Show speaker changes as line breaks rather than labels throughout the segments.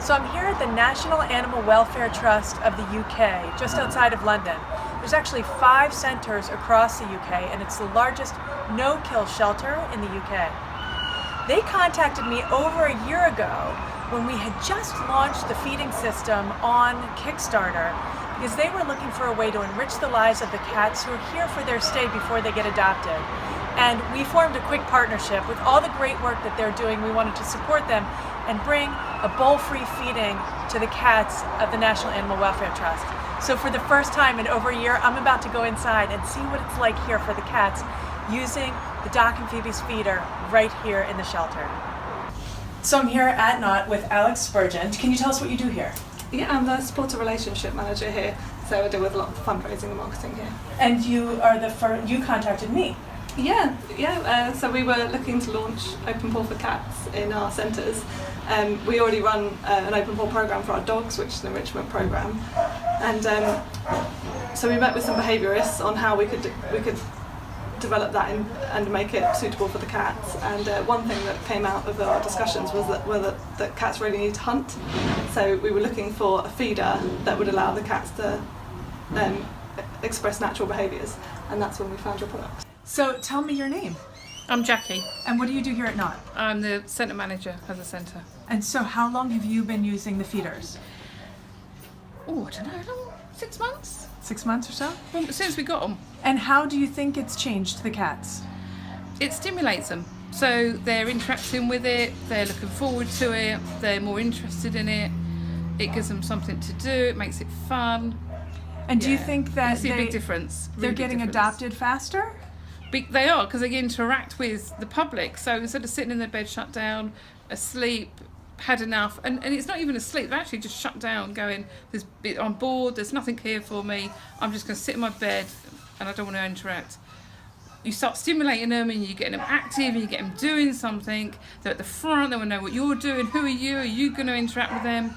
So I'm here at the National Animal Welfare Trust of the UK, just outside of London. There's actually 5 centres across the UK, and it's the largest no-kill shelter in the UK. They contacted me over a year ago when we had just launched the feeding system on Kickstarter, because they were looking for a way to enrich the lives of the cats who are here for their stay before they get adopted. And we formed a quick partnership. With all the great work that they're doing, we wanted to support them and bring a bowl-free feeding to the cats of the National Animal Welfare Trust. So for the first time in over a year, I'm about to go inside and see what it's like here for the cats using the Doc and Phoebe's feeder right here in the shelter. So I'm here at NAWT with Alex Spurgeon. Can you tell us what you do here?
Yeah, I'm the supporter relationship manager here, so I deal with a lot of fundraising and marketing here.
And you are you contacted me.
So we were looking to launch Open Paw for Cats in our centres. We already run an Open Paw programme for our dogs, which is an enrichment programme. And so we met with some behaviourists on how we could develop that and make it suitable for the cats. And one thing that came out of our discussions was that cats really need to hunt. So we were looking for a feeder that would allow the cats to express natural behaviours, and that's when we found your product.
So tell me your name.
I'm Jackie.
And what do you do here at NAWT?
I'm the centre manager of the centre.
And so how long have you been using the feeders?
Oh, I don't know, how long? 6 months?
6 months or so?
Well, as soon as we got them.
And how do you think it's changed the cats?
It stimulates them. So they're interacting with it, they're looking forward to it, they're more interested in it. It gives them something to do, it makes it fun.
And do you think that
I see a big difference.
They're getting adopted faster?
They are, because they interact with the public. So instead of sitting in their bed shut down, asleep, had enough, and it's not even asleep, they're actually just shut down going, I'm bored, there's nothing here for me, I'm just going to sit in my bed and I don't want to interact. You start stimulating them and you get them active and you get them doing something. They're at the front, they want to know what you're doing, who are you going to interact with them?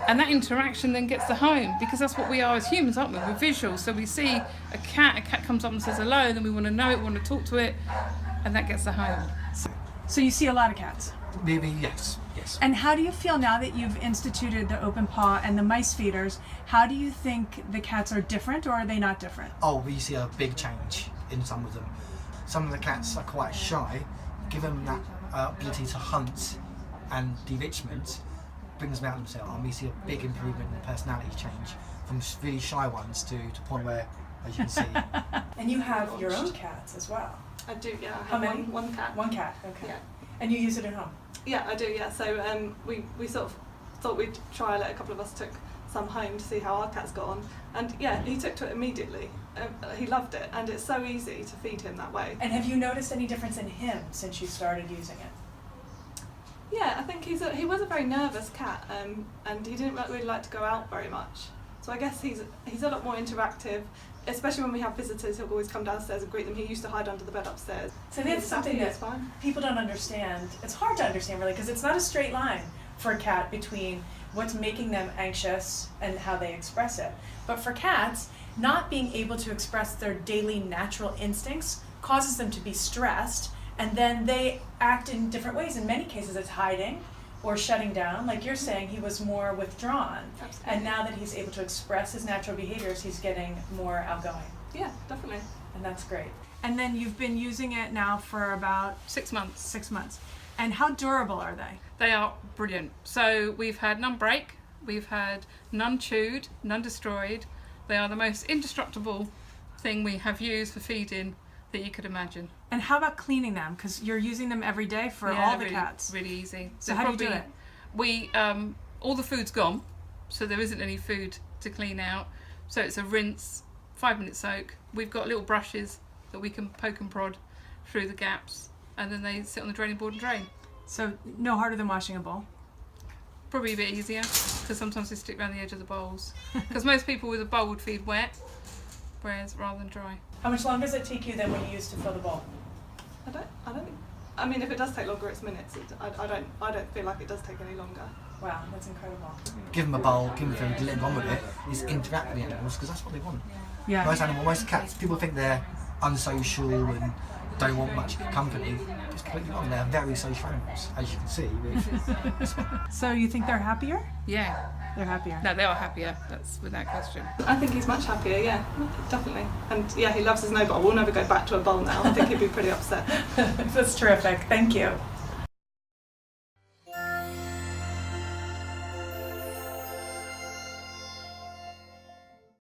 And that interaction then gets the home, because that's what we are as humans, aren't we? We're visual, so we see a cat comes up and says hello, and then we want to know it, we want to talk to it, and that gets the home.
So you see a lot of cats?
Maybe, yes.
And how do you feel now that you've instituted the Open Paw and the mice feeders? How do you think the cats are different, or are they not different?
Oh, we see a big change in some of them. Some of the cats are quite shy. Give them that ability to hunt and de-enrichment brings them out themselves, and we see a big improvement in the personality change from really shy ones to the point where, as you can see.
And you have your own cats as well?
I do, yeah. I
How
have
many?
One cat.
One cat, okay.
Yeah.
And you use it at home?
Yeah, I do, yeah. So we sort of thought we'd try it. A couple of us took some home to see how our cats got on. And yeah, he took to it immediately. He loved it, and it's so easy to feed him that way.
And have you noticed any difference in him since you started using it?
Yeah, I think he was a very nervous cat, and he didn't really like to go out very much. So I guess he's a lot more interactive, especially when we have visitors. He'll always come downstairs and greet them. He used to hide under the bed upstairs.
So that's something that people don't understand. It's hard to understand, really, because it's not a straight line for a cat between what's making them anxious and how they express it. But for cats, not being able to express their daily natural instincts causes them to be stressed, and then they act in different ways. In many cases, it's hiding or shutting down. Like you're saying, he was more withdrawn.
Absolutely.
And now that he's able to express his natural behaviors, he's getting more outgoing.
Yeah, definitely.
And that's great. And then you've been using it now for about
6 months.
6 months. And how durable are they?
They are brilliant. So we've had none break, we've had none chewed, none destroyed. They are the most indestructible thing we have used for feeding that you could imagine.
And how about cleaning them? Because you're using them every day for all the cats.
Really easy.
So how do you do it?
We all the food's gone, so there isn't any food to clean out. So it's a rinse, 5-minute soak. We've got little brushes that we can poke and prod through the gaps, and then they sit on the draining board and drain.
So no harder than washing a bowl?
Probably a bit easier, because sometimes they stick around the edge of the bowls. Because most people with a bowl would feed wet, whereas rather than dry.
How much longer does it take you than when you used to fill the bowl?
I don't think. I mean, if it does take longer, it's minutes. I don't feel like it does take any longer.
Wow, that's incredible.
Give them a bowl, give them food, let them on with it, is interact with the animals, because that's what they want.
Yeah.
Most cats, people think they're unsocial and don't want much company, it's completely wrong. They're very social animals, as you can see.
So you think they're happier?
Yeah.
They're happier.
No, they are happier. That's without question.
I think he's much happier, yeah, definitely. And yeah, he loves his no bowl. We'll never go back to a bowl now. I think he'd be pretty upset.
That's terrific. Thank you.